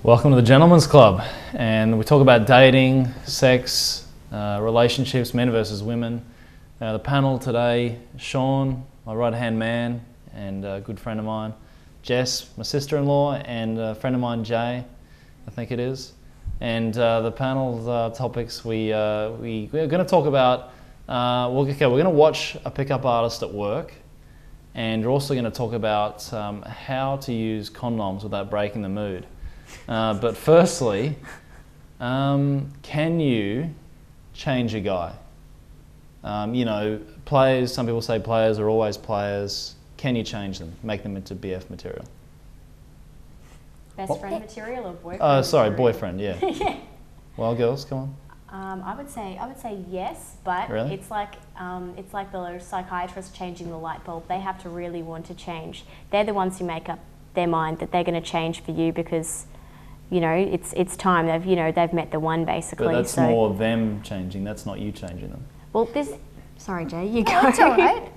Welcome to the Gentlemen's Club, and we talk about dating, sex, relationships, men versus women. The panel today, Shaun, my right-hand man and a good friend of mine, Jess, my sister-in-law, and a friend of mine, Jay, I think it is. And the panel topics we're going to talk about, we're going to watch a pickup artist at work, and we're also going to talk about how to use condoms without breaking the mood. But firstly, can you change a guy? You know, players, some people say players are always players. Can you change them, make them into BF material? Best friend material or boyfriend? Sorry, material? boyfriend, yeah. Yeah. Well, girls, come on. I would say yes, but Really? it's like the psychiatrist changing the light bulb. They have to really want to change. They're the ones who make up their mind that they're going to change for you because, you know, it's time. They've met the one basically. But that's more them changing. That's not you changing them. Well, sorry, Jay, you go. Oh, it's all right.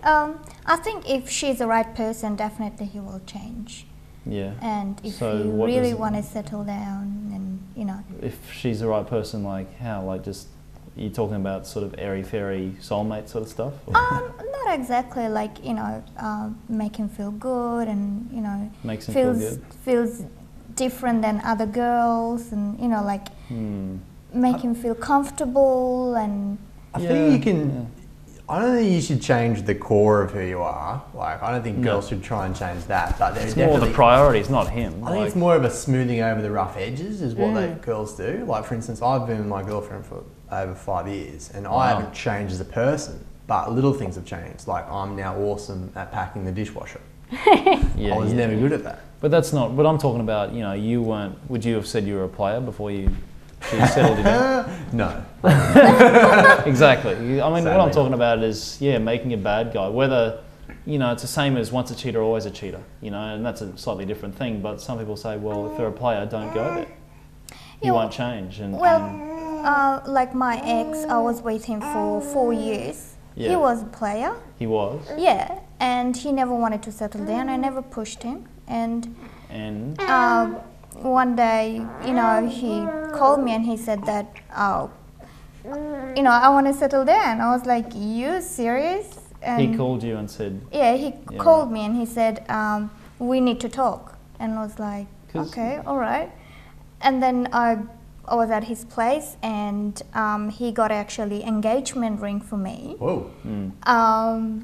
I think if she's the right person, definitely he will change. Yeah. And if So you what really does- want to settle down, and you know. If she's the right person, like how? Like just, are you talking about sort of airy-fairy soulmate sort of stuff? Or? Not exactly. Like, you know, make him feel good, and you know, Makes him feel good. feels different than other girls, and you know, like make him feel comfortable, and I think you can. I don't think you should change the core of who you are. Like, I don't think girls should try and change that. But there's It's more the priorities, not him. I think it's more of a smoothing over the rough edges is what they girls do. Like, for instance, I've been with my girlfriend for over 5 years, and I haven't changed as a person, but little things have changed. Like, I'm now awesome at packing the dishwasher. Yeah, I was never good at that. But that's not what I'm talking about. You know, you weren't. Would you have said you were a player before she settled you down? No. Exactly. I mean, what I'm Sadly talking about is, making a bad guy. Whether, you know, it's the same as once a cheater, always a cheater. You know, and that's a slightly different thing. But some people say, well, if they're a player, don't go there. You won't change. like my ex, I was with him for 4 years. Yeah. He was a player. He was. Yeah, and he never wanted to settle down. I never pushed him, and one day, you know, he called me and he said that, you know, I want to settle down. I was like, you serious? And He called you and said. yeah, he called me and he said, we need to talk. And I was like, 'Cause- okay, all right. And then I was at his place, and he got actually engagement ring for me. Whoa.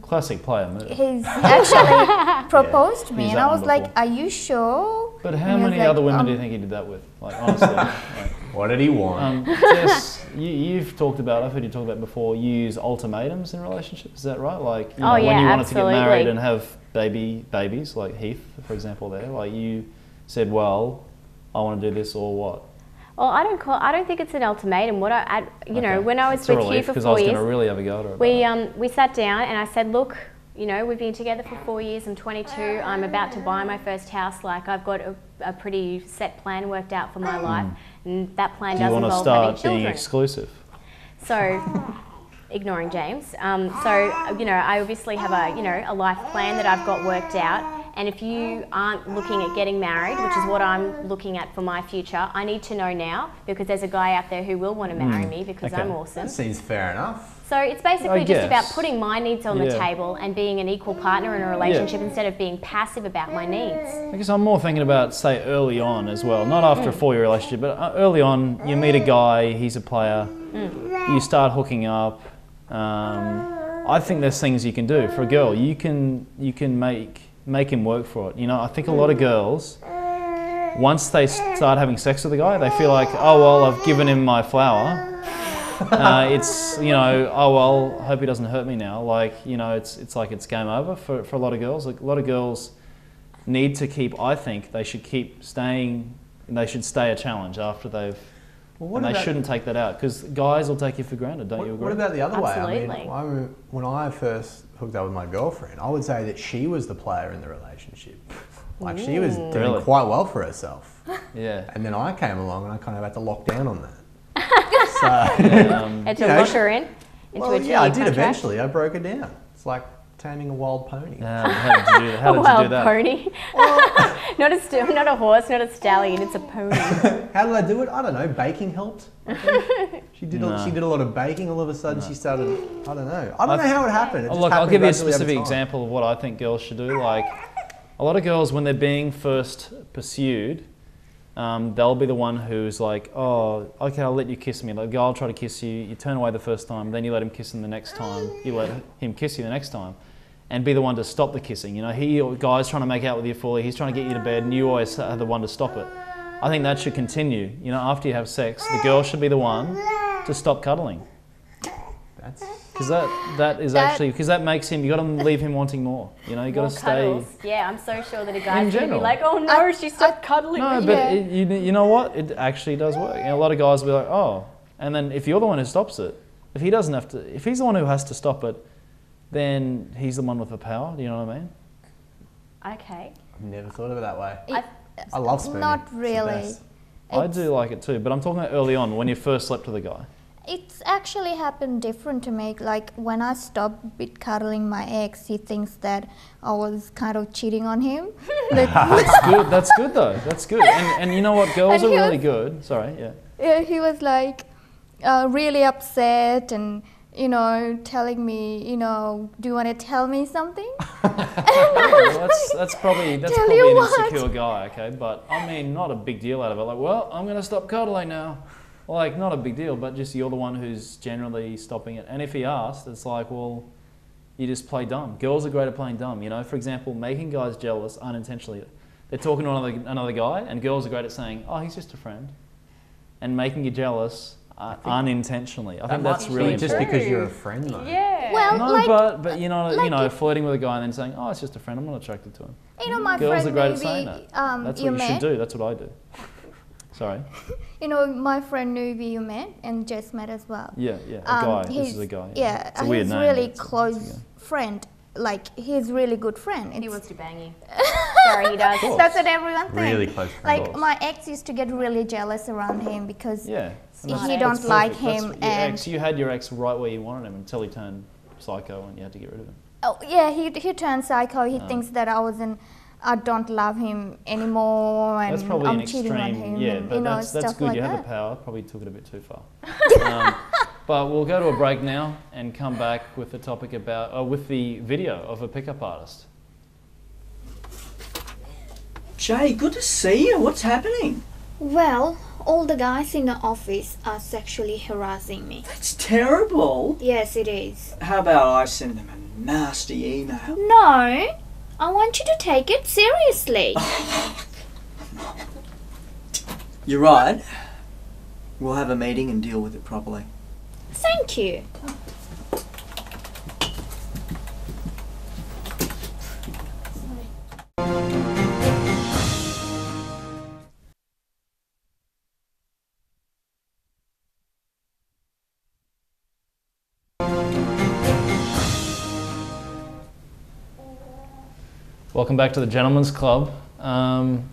Classic player move. He's actually proposed to me, He's and that I was one like, before. are you sure? But And how he was many like, other women do you think he did that with? Like, honestly. Like, What did he want? Jess, you've talked about, I've heard you talk about before, you use ultimatums in relationships, is that right? Like, you know, when you wanted to get married and have babies, like Heath, for example there, like you said, well, I want to do this or what? Well, I don't think it's an ultimatum. When I was with you for 4 because I was going years, to really have a go at her about it. we sat down and I said, look, you know, we've been together for 4 years. I'm 22. I'm about to buy my first house. Like, I've got a pretty set plan worked out for my life, and that plan Do you does want to involve having start being children. exclusive? So, ignoring James. You know, I obviously have a life plan that I've got worked out. And if you aren't looking at getting married, which is what I'm looking at for my future, I need to know now, because there's a guy out there who will want to marry me because Okay. I'm awesome. That seems fair enough. So it's basically I just about guess. putting my needs on the table and being an equal partner in a relationship instead of being passive about my needs. I guess I'm more thinking about, say, early on as well. Not after a 4-year relationship, but early on, you meet a guy, he's a player, you start hooking up. I think there's things you can do. For a girl, you can make him work for it. You know, I think a lot of girls, once they start having sex with a guy, they feel like, oh, well, I've given him my flower. It's, you know, oh, well, I hope he doesn't hurt me now. Like, you know, it's like it's game over for a lot of girls. Like, a lot of girls need to keep, I think, they should keep staying, they should stay a challenge after they've, and they shouldn't take that out, because guys will take you for granted, don't you agree? What about the other way? Absolutely. I mean, when I first hooked up with my girlfriend, I would say that she was the player in the relationship. Like, she was doing Really? quite well for herself. Yeah. And then I came along and I kind of had to lock down on that. And to lock her in into a 2-year I did contract. eventually. I broke her down. It's like taming a wild pony. How did you do that? How did you do Wild that? pony. not a horse, not a stallion. It's a pony. How did I do it? I don't know. Baking helped. I think. She did a lot of baking. All of a sudden, she started. I don't know. I don't know how it happened. It just Look, I'll happened give you a gradually over specific time. example of what I think girls should do. Like, a lot of girls, when they're being first pursued, they'll be the one who's like, oh, okay, I'll let you kiss me. Like, the guy will try to kiss you. You turn away the first time, then you let him kiss him the next time. You let him kiss you the next time, and be the one to stop the kissing. You know, guy's trying to make out with you fully. He's trying to get you to bed, and you always are the one to stop it. I think that should continue. You know, after you have sex, the girl should be the one to stop cuddling. Because that makes him. You got to leave him wanting more. You know, you got to stay. Cuddles. Yeah, I'm so sure that a guy's going to be general. like, oh no, she stopped cuddling No, me. but you know what? It actually does work. And a lot of guys will be like, oh, and then if you're the one who stops it, if he doesn't have to, if he's the one who has to stop it, then he's the one with the power. Do you know what I mean? Okay. I've never thought of it that way. I love spooning. Not It's the really. best. I do like it too, but I'm talking about early on when you first slept with a guy. It's actually happened different to me. Like when I stopped cuddling my ex, he thinks that I was kind of cheating on him. That's good. That's good though. That's good. And you know what? Girls And are he really was- good. Sorry, yeah. Yeah, he was like really upset and telling me, do you want to tell me something? Well, that's probably an Tell you what. insecure guy, okay? But I mean, not a big deal out of it. Like, well, I'm going to stop cuddling now. Like, not a big deal, but just you're the one who's generally stopping it. And if he asked, it's like, well, you just play dumb. Girls are great at playing dumb. You know, for example, making guys jealous unintentionally. They're talking to another guy, and girls are great at saying, oh, he's just a friend, and making you jealous unintentionally. I think that's really just important. because you're a friend, though. Yeah. Well, No, like, but you know, like flirting with a guy and then saying, "Oh, it's just a friend. I'm not attracted to him." my Girls friend are great at saying that. Nuvi, That's you what you should met. do. That's what I do. Sorry. My friend Nuvi you met and Jess met as well. Yeah, a guy. This is a guy. Yeah, It's a weird he's name, really but it's a close guy. friend. Like he's really good friend. He wants to bang you. Sorry, he does. That's what everyone thinks. Really close friend. Like my ex used to get really jealous around him because Yeah. he And don't that's like perfect. him Your and ex, you had your ex right where you wanted him until he turned psycho and you had to get rid of him. oh yeah, he turned psycho. He thinks that I don't love him anymore and That's probably I'm an cheating on extreme. him. Yeah, and, but that's stuff good. like You that. have the power. Probably took it a bit too far. But we'll go to a break now and come back with the topic about with the video of a pickup artist. Jay, good to see you. What's happening? Well, all the guys in the office are sexually harassing me. That's terrible. Yes, it is. How about I send them a nasty email? No, I want you to take it seriously. You're right. We'll have a meeting and deal with it properly. Thank you. Welcome back to the Gentlemen's Club. And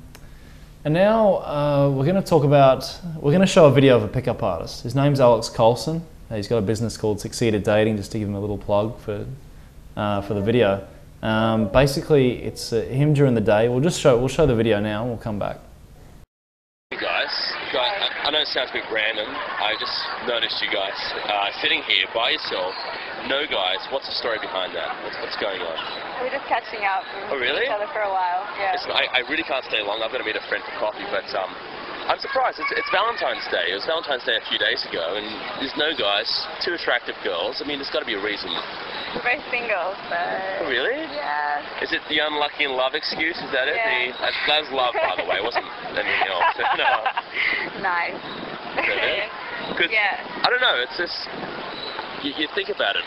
now we're going to show a video of a pickup artist. His name's Alex Colson. He's got a business called Succeeded Dating, just to give him a little plug for the video. Basically, it's him during the day. We'll show the video now and we'll come back. Hey guys, I know it sounds a bit random. I just noticed you guys sitting here by yourself. No guys. What's the story behind that? What's going on? We're just catching up. Oh, really? Each other for a while. Yeah. Listen, I really can't stay long. I've got to meet a friend for coffee, but I'm surprised. It's Valentine's Day. It was Valentine's Day a few days ago, and there's no guys, two attractive girls. I mean, there's got to be a reason. We're both single, so. Oh, really? Yeah. Is it the unlucky in love excuse? Is that it? Yeah. That was love, by the way. It wasn't anything else. No. Nice. Because, Yeah. I don't know, it's just, you think about it.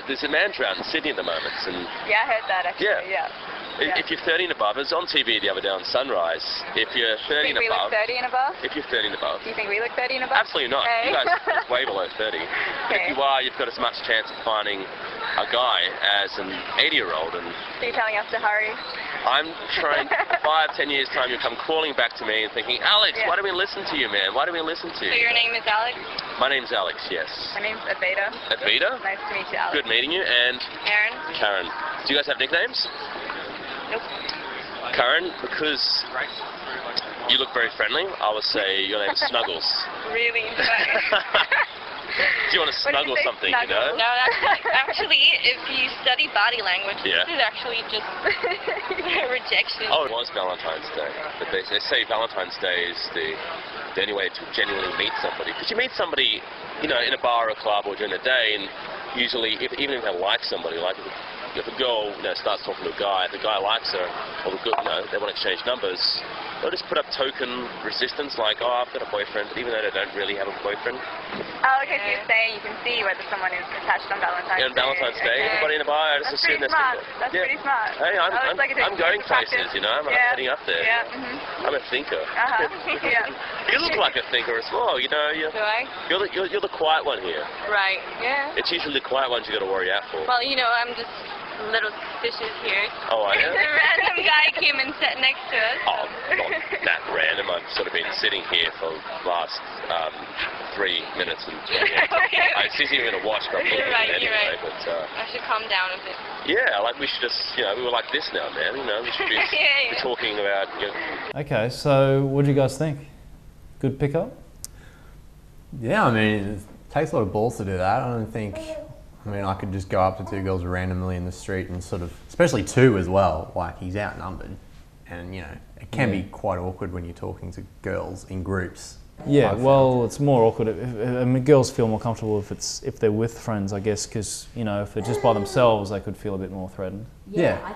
There's a man drowned in Sydney at the moment, and Yeah, I heard that actually. Yeah. Yeah. if you're 30 and above, it was on TV the other day on Sunrise. If you're 30 Think and we look above, 30 and above? if you're 30 and above, Do you think we look 30 and above? absolutely not. Hey. You guys are way below 30. But Okay. if you are, you've got as much chance of finding a guy as an 80-year-old, and So you're telling us to hurry? I'm trying, 5-10 years time, you'll come crawling back to me and thinking, Alex, Yeah. why do we listen to you, man? Why do we listen to So you? your name is Alex? My name's Alex, yes. My name's Advaita. Advaita? Nice to meet you, Alex. Good meeting you, and Aaron? Karen. Do you guys have nicknames? Nope. Karen, because you look very friendly, I would say your name's Snuggles. Really? Do you want to snuggle something, you know? No, actually, if you study body language, Yeah. this is actually just rejection. Oh, it was Valentine's Day. But they say Valentine's Day is the only way to genuinely meet somebody. Because you meet somebody, you know, in a bar or a club or during the day, and usually, even if they like somebody, like if a girl, you know, starts talking to a guy, if the guy likes her, or the girl, you know, they want to exchange numbers, they'll just put up token resistance, like, oh, I've got a boyfriend, even though they don't really have a boyfriend. Oh, okay, so you're saying you can see whether someone is attached on Valentine's Day. Yeah, on Valentine's Day, everybody in a bar, I just That's assume pretty that's smart. people. That's Yeah. pretty smart. Hey, I'm going places, practice. you know, I'm Yeah. heading up there. Yeah. I'm a thinker. Yeah. You look like a thinker as well, you know. Do I? You're the quiet one here. Right. Yeah. It's usually the quiet ones you got to worry out for. Well, you know, I'm just a little suspicious here. Oh, are you? A random guy came and sat next to us. Oh, not that random. I've sort of been sitting here for the last 3 minutes and I see you're going to watch, but I'm looking You're right, at it you're anyway. right. But, I should calm down a bit. yeah, like we should just, you know, we were like this now, man. You know, we should be, Yeah. be talking about, you know. Okay, so what do you guys think? Good pickup? Yeah, I mean, it takes a lot of balls to do that. I don't think, I mean, I could just go up to two girls randomly in the street and sort of, especially two as well, like he's outnumbered. And, you know, it can be quite awkward when you're talking to girls in groups. Yeah, I've well, found. it's more awkward. I mean, girls feel more comfortable if they're with friends, I guess, because, you know, if they're just by themselves, they could feel a bit more threatened. Yeah. I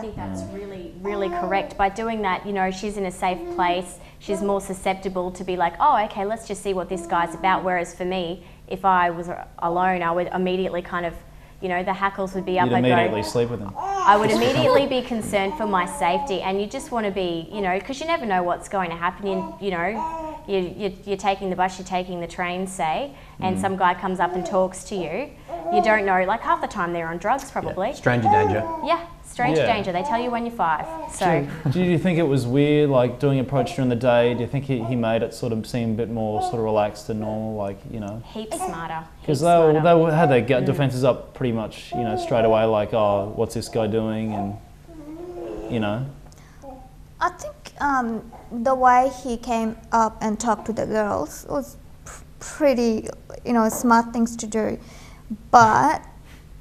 think that's really correct. By doing that, you know, she's in a safe place. She's more susceptible to be like, oh, okay, let's just see what this guy's about. Whereas for me, if I was alone, I would immediately kind of, you know, the hackles would be up. You'd immediately sleep with them. I would immediately be concerned for my safety, and you just want to be, you know, because you never know what's going to happen. You know, you're taking the bus, you're taking the train, say, and some guy comes up and talks to you. You don't know, like half the time they're on drugs probably. Yeah. Stranger danger. Yeah, stranger Yeah. danger. They tell you when you're 5. So Do you think it was weird, like doing approach during the day? Do you think he made it sort of seem a bit more sort of relaxed and normal, like, you know? heaps smarter. Because heaps they smarter. had their gut defences up pretty much, you know, straight away, like, oh, what's this guy doing? And, you know. I think the way he came up and talked to the girls was pretty, you know, smart things to do. But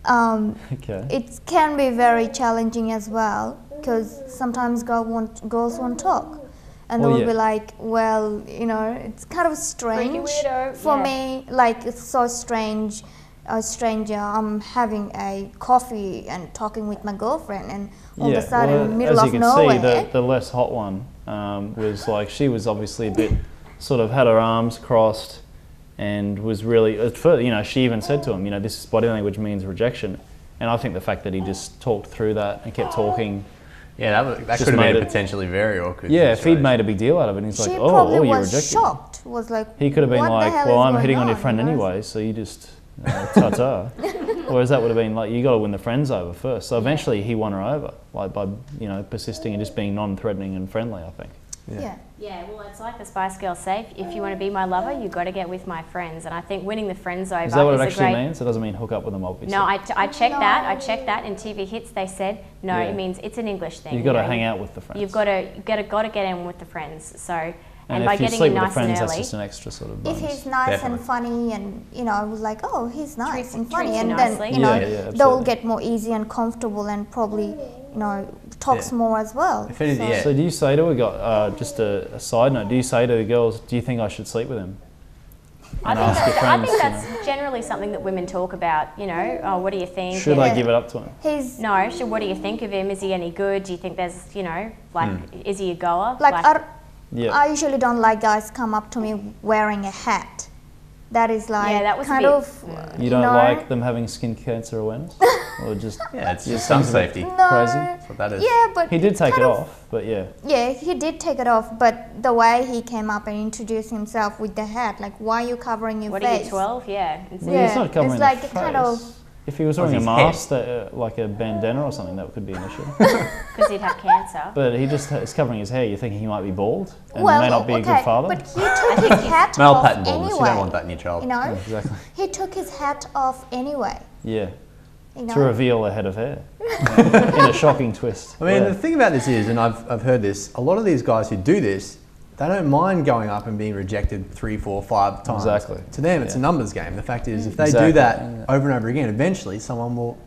Okay. it can be very challenging as well, because sometimes girls won't talk. And Well, they will yeah. be like, well, you know, it's kind of strange weirdo, for yeah. me. Like, it's so strange, a stranger, I'm having a coffee and talking with my girlfriend, and all of a sudden, well, in the middle as of you can nowhere. see, the less hot one was like, she was obviously a bit, sort of had her arms crossed and was really, at first, you know, she even said to him, you know, this is body language means rejection. And I think the fact that he just talked through that and kept talking. Yeah, that could have made been a it- potentially very awkward Yeah, if he'd situation. made a big deal out of it, and he's She like, probably oh, you was rejected me. shocked. Was like, He could have been what the like, hell well, is I'm going hitting on your on, friend you know? anyway, so you just ta-ta. Whereas that would have been like, you got to win the friends over first. So eventually he won her over, like by, you know, persisting and just being non-threatening and friendly, I think. Yeah. Yeah, well, it's like the Spice Girls say, if you want to be my lover, you've got to get with my friends. And I think winning the friends over Is that what it a actually great... means? It doesn't mean hook up with them, obviously. No, I checked that. I checked that in TV Hits. They said no. Yeah. It means it's an English thing. You've got to you know, hang out with the friends. You've got to get in with the friends. So and by if you getting sleep in with the nice friends, and that's early, just an extra sort of If bonus. he's nice Definitely. and funny, and you know, I was like, oh, he's nice and funny, treats you and then nicely. you know, Yeah, they'll absolutely. get more easy and comfortable, and probably, you know, talks more as well. If it is, yeah. So do you say to a guy, just a side note, do you say to the girls, do you think I should sleep with him? I And think, ask your I friends, think you know, that's generally something that women talk about. You know, oh, what do you think? should I give it up to him? He's No, what do you think of him? Is he any good? Do you think there's, you know, like, is he a goer? like, Yeah. I usually don't like guys come up to me wearing a hat. That is like Yeah, that was a kind bit- of You don't know, like them having skin cancer awareness? Or just Yeah, it's just just some things about- safety. no, Crazy. That's what that is. Yeah, but He did take kind it of- off, but yeah. Yeah, he did take it off, but the way he came up and introduced himself with the hat, like, why are you covering your What are face? you, 12? Yeah. Well, Yeah, he's not covering it's like the a kind face. of- If he was wearing a his head. mask, like a bandana or something, that could be an issue. Because he'd have cancer. But he just is covering his hair. You're thinking he might be bald and Well, may not be a okay, good father. but he took his hat Male off pattern baldness. anyway. You don't want that in your child. You know, Exactly. he took his hat off anyway. Yeah. to reveal a head of hair in a shocking twist. I mean, the thing about this is, and I've heard this, a lot of these guys who do this, they don't mind going up and being rejected 3, 4, 5 times. Exactly. To them, it's a numbers game. The fact is, if they do that over and over again, eventually someone will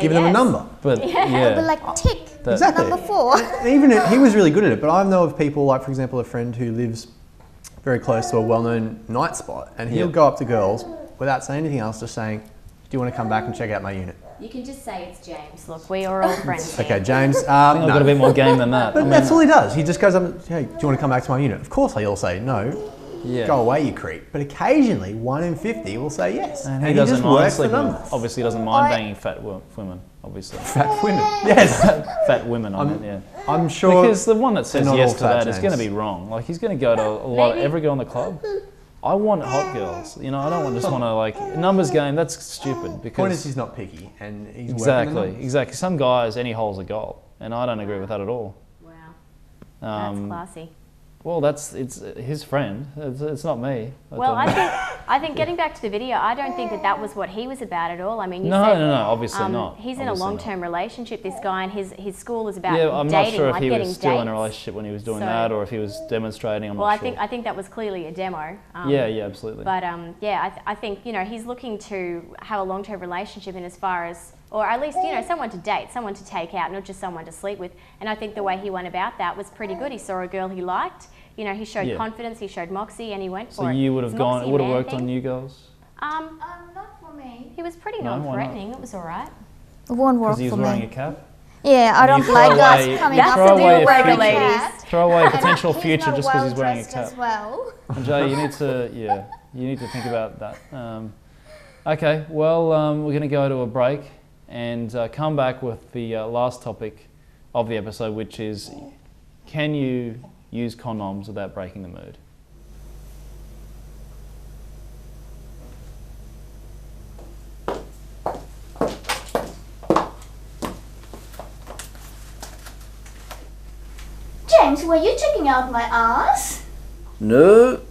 give them a number. But It'll be like tick, exactly. number 4. Even he was really good at it, but I know of people, like for example, a friend who lives very close to a well-known night spot, and he'll go up to girls without saying anything else, just saying, "Do you want to come back and check out my unit?" You can just say it's James. Look, we are all friends. Okay, James. I think I've got a bit more game than that. But that's all he does. He just goes up and, "Hey, do you want to come back to my unit?" Of course, they all say no. Yeah. Go away, you creep. But occasionally, 1 in 50 will say yes, and he doesn't just mind works the sleeping with, numbers. obviously, doesn't mind banging fat women. Obviously, Fat women. Yes. Fat women. I mean, yeah. I'm sure. Because the one that says not yes all to fat, that is going to James. be wrong. Like he's going to go to a lot. Every girl in the club. I want hot girls. You know, I don't just want to like numbers game. That's stupid. Because Point is, he's not picky, and he's exactly. Some guys, any hole's a goal, and I don't agree with that at all. Wow, that's classy. Well, it's his friend. It's not me. Well, I think getting back to the video, I don't think that was what he was about at all. I mean, you no, said, obviously not. He's in a long-term relationship, this guy, and his school is about I'm dating, not sure if like he getting was still in a dates. relationship when he was doing that, or if he was demonstrating. I'm not sure. I think that was clearly a demo. Yeah, absolutely. But I think he's looking to have a long-term relationship in as far as, or at least someone to date, someone to take out, not just someone to sleep with. And I think the way he went about that was pretty good. He saw a girl he liked. He showed confidence, he showed moxie, and he went for it. So you would have gone, it would have worked on you girls? Not for me. He was pretty non-threatening, it was all right. It won't work for me. Because he was wearing a cap? Yeah, I don't like guys coming That's up a deal breaker, ladies. Throw away a potential future just because he's wearing a cap. As well. And Jay, you need to think about that. Okay, well, we're going to go to a break and come back with the last topic of the episode, which is, can you use condoms without breaking the mood? James, were you checking out my ass? No.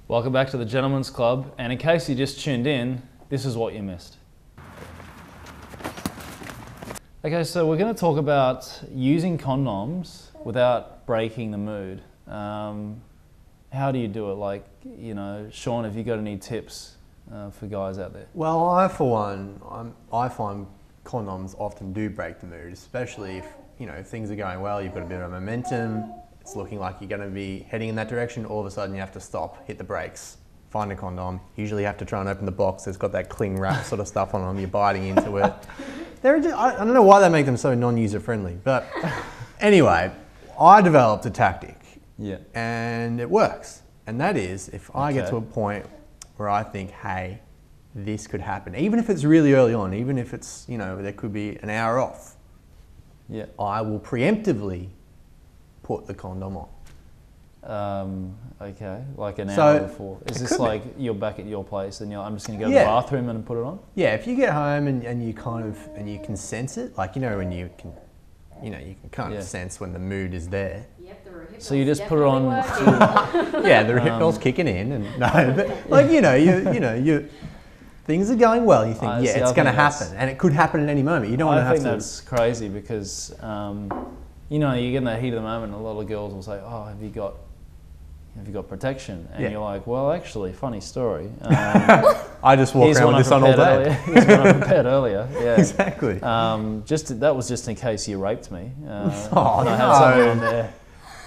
Welcome back to the Gentleman's Club, and in case you just tuned in, this is what you missed. Okay, so we're going to talk about using condoms without breaking the mood. How do you do it? Like, Shaun, have you got any tips for guys out there? Well, I for one, I find condoms often do break the mood, especially if things are going well, you've got a bit of momentum, it's looking like you're going to be heading in that direction, all of a sudden you have to stop, hit the brakes, find a condom. Usually you have to try and open the box, it's got that cling wrap sort of stuff on them, you're biting into it. I don't know why they make them so non-user friendly, but anyway, I developed a tactic, and it works. And that is, if I get to a point where I think, hey, this could happen, even if it's really early on, even if it's, there could be an hour off, I will preemptively put the condom on. Okay, like an hour before. Is this like you're back at your place and I'm just going to go to the bathroom and put it on? Yeah, if you get home and you you can sense it, like when you can, you can kind of sense when the mood is there. Yep, the Rohypnol's so you just put it on. Yeah, the Rohypnol's kicking in, and like you things are going well. You think, it's going to happen, and it could happen at any moment. You don't want to have to. I think that's crazy because you get in that heat of the moment, and a lot of girls will say, "Oh, have you got protection?" And you're like, "Well, actually, funny story. I just walk around with this on all day." Here's one I prepared earlier. Yeah, exactly. That was just in case you raped me. I had something on there.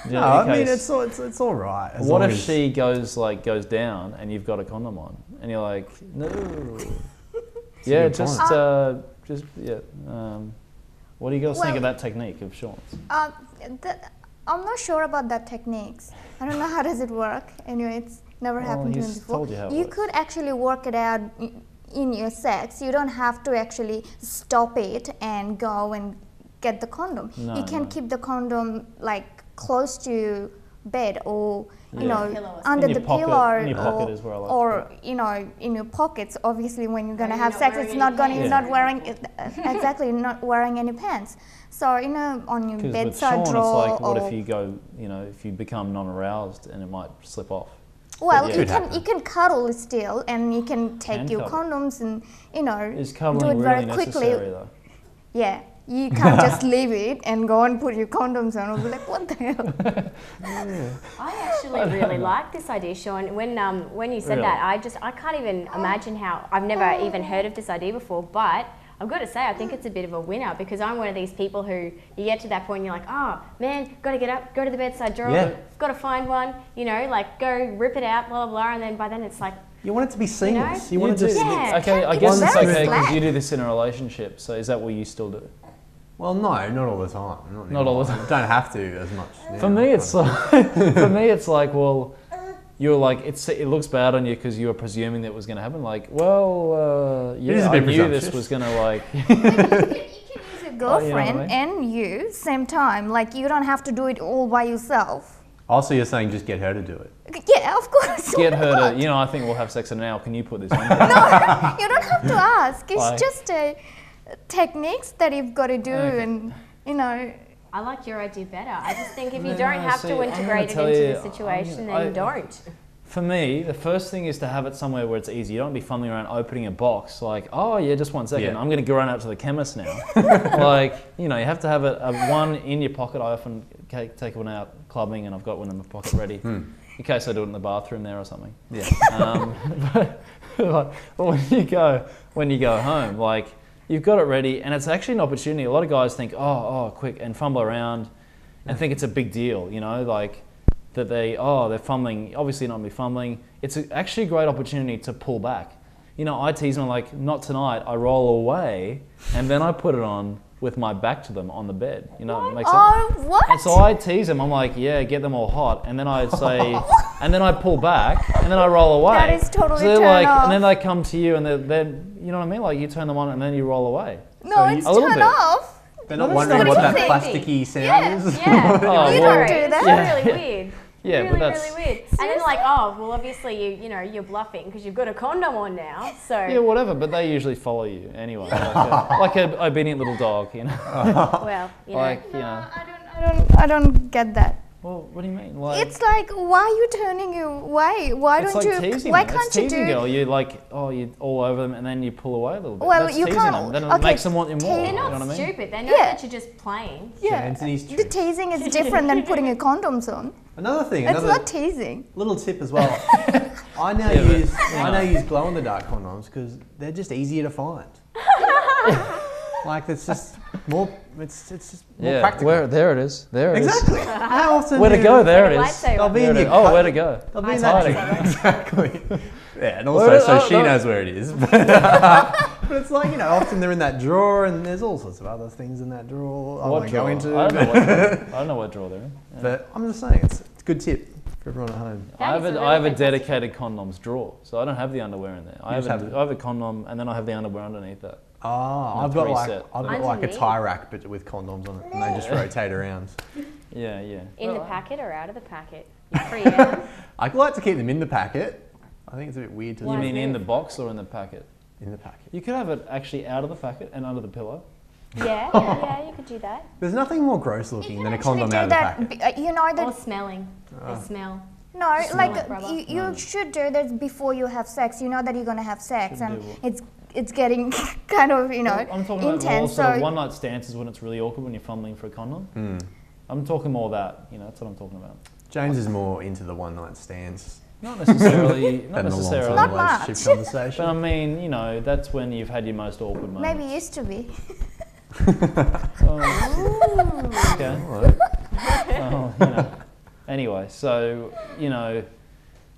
No, I mean it's all right. What if she goes down and you've got a condom on, and you're like, no? What do you guys think of that technique of Shaun's? I'm not sure about that techniques. I don't know how does it work. Anyway, it's never happened to me before. Told you how it you works. could actually work it out in your sex. You don't have to actually stop it and go and get the condom. You can keep the condom like close to bed or you Yeah. know Pillow or under In the your pocket- pillow in your pocket is where I like to or put you know in your pockets. Obviously, when you're gonna you're have not sex, wearing it's any not gonna. pants. You're not wearing exactly not wearing any pants. So you know on your Because with bedside Shaun, it's drawer like, what or if you go, you know, if you become non-aroused and it might slip off. well, yeah. you Could can happen. you can cuddle still, and you can take Can your cuddle. condoms and you know Is do it cuddling very really quickly. necessary though? Yeah, you can't just leave it and go and put your condoms on. I'll be like, what the hell? I actually really like this idea, Shaun. When you said Really? that, I can't even imagine how. I've never even heard of this idea before, but I've got to say I think it's a bit of a winner because I'm one of these people who you get to that point and you're like, oh man, got to get up, go to the bedside drawer, Yeah. got to find one, you know, like go rip it out, blah blah blah, and then by then it's like, You want it to be seamless. You, know? want to do. just. Yeah. Okay, I It's guess it's very okay because flat. you do this in a relationship. So is that what you still do? Well, no, not all the time. Not all the time. Don't have to as much. For me, it's like, for me, it's like, well, you're like, it looks bad on you because you were presuming that it was going to happen. Like, well, is yeah, a I bit knew this presumptuous. was going to like. You can use a girlfriend I mean? and you same time. Like you don't have to do it all by yourself. Also, you're saying just get her to do it. Yeah, of course. Get why her not? to, you know, I think we'll have sex in an hour. Can you put this on? You don't have to ask. It's Like- just techniques that you've got to do, Okay. and you know. I like your idea better. I just think if you No, don't no, have see, to I'm integrate it gonna into tell the you, situation, I- then don't. For me, the first thing is to have it somewhere where it's easy. You don't be fumbling around opening a box like, oh yeah, just 1 second. Yeah. I'm going to go run out to the chemist now. Like, you know, you have to have a one in your pocket. I often take one out clubbing and I've got one in my pocket ready in case I do it in the bathroom there or something. Yeah. But when you go home, like you've got it ready and it's actually an opportunity. A lot of guys think, oh, quick and fumble around and think it's a big deal, you know, like that they're fumbling. Obviously not be fumbling. It's actually a great opportunity to pull back. You know, I tease them like, not tonight. I roll away and then I put it on with my back to them on the bed. You know, it makes sense. Oh, what? And so I tease them. I'm like, yeah, get them all hot. And then I'd say, and then I pull back, and then I roll away. That is totally so they're turn like, off. and then they come to you, and they're, you know what I mean? Like you turn them on, and then you roll away. No, So it's a little turn bit. off. They're not that's wondering not what what that you think. plasticky sound Yeah. is. Yeah, Oh, You well, don't do it's that. really weird. Yeah, really, but that's really weird. And then like, oh, well, obviously you're bluffing because you've got a condom on now. So yeah, whatever. But they usually follow you anyway, like an obedient little dog, you know. well, you know. Like you know. I don't get that. Well, what do you mean? Like, It's like, why are you turning away? Why it's don't like you? teasing Why them. can't It's you teasing do? girl. You like, oh, you all over them, and then you pull away a little bit. Well, That's you teasing can't- them. Then it okay, makes them want you more. They're They're you not know what I mean? stupid. They know Yeah. that you're just playing. Yeah, Anthony's the trick. teasing is different than putting a condoms on. Another thing, It's another not teasing. little tip as well. I now Yeah, but, use you I know. now use glow in the dark condoms because they're just easier to find. Like it's just more. It's just more practical. there it is. There it is. Exactly. How often? Where to do go? you- There it Like a is. lightsaber. They'll be There in it your is. Oh, coat. where to go? They'll be in It's that hiding. exactly. Yeah, and Where also is- so oh, she no. knows where it is. But it's like, you know, often they're in that drawer, and there's all sorts of other things in that drawer. I What won't go drawer? into. I don't know what drawer. I don't know what drawer they're in. Yeah. But I'm just saying, it's a good tip for everyone at home. That I is have a a, really I have a fantastic- dedicated condoms drawer, so I don't have the underwear in there. I just have, have I have a condom, and then I have the underwear underneath that. Oh, Not I've got like preset, I've but- got like a Underneath. tie rack, but with condoms on it, and they just rotate around. Yeah, yeah. In the Well, packet or out of the packet? You're free out. I like to keep them in the packet. I think it's a bit weird to You Why? mean in the box or in the packet? in the packet. You could have it actually out of the packet and under the pillow. Yeah, you could do that. There's nothing more gross looking than a condom out of the packet. You know Or that. smelling. They smell. No, Smell like like rubber. you should do that before you have sex. You know that you're gonna have sex, Shouldn't and do it's getting kind of I'm talking about more intense. sort of So one night stands is when it's really awkward when you're fumbling for a condom. I'm talking more that, you know, that's what I'm talking about. James is more into the one night stands Not necessarily, not than the long necessarily. term Not relationship much. conversation. But I mean, you know, that's when you've had your most awkward moment. maybe used to be. Okay. Well, you know. Anyway, so, you know,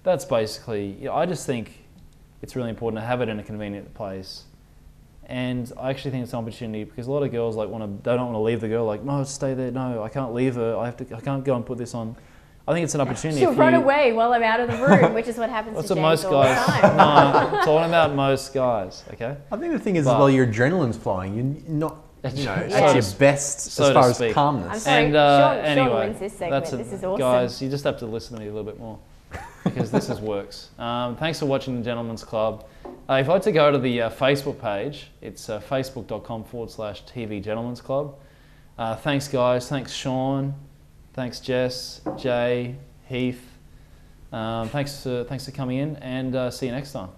that's basically, you know, I just think it's really important to have it in a convenient place. And I actually think it's an opportunity because a lot of girls like they don't want to leave the girl, like, no, stay there, no, I can't leave her, I can't go and put this on. I think it's an opportunity. She'll if run you- away while I'm out of the room, which is what happens That's to what James most all guys. the time. No, I'm talking about most guys. Okay. I think the thing is But- as well, your adrenaline's flowing. you know, So at to your sp- best so as to far as speak. calmness. I'm sorry, And Shaun anyway, wins this segment. This is awesome. Guys, you just have to listen to me a little bit more because this works. Thanks for watching the Gentleman's Club. If I had to go to the Facebook page, it's facebook.com/TV Gentleman's Club. Thanks, guys. Thanks, Shaun. Thanks, Jess, Jay, Heath. Thanks for coming in, and see you next time.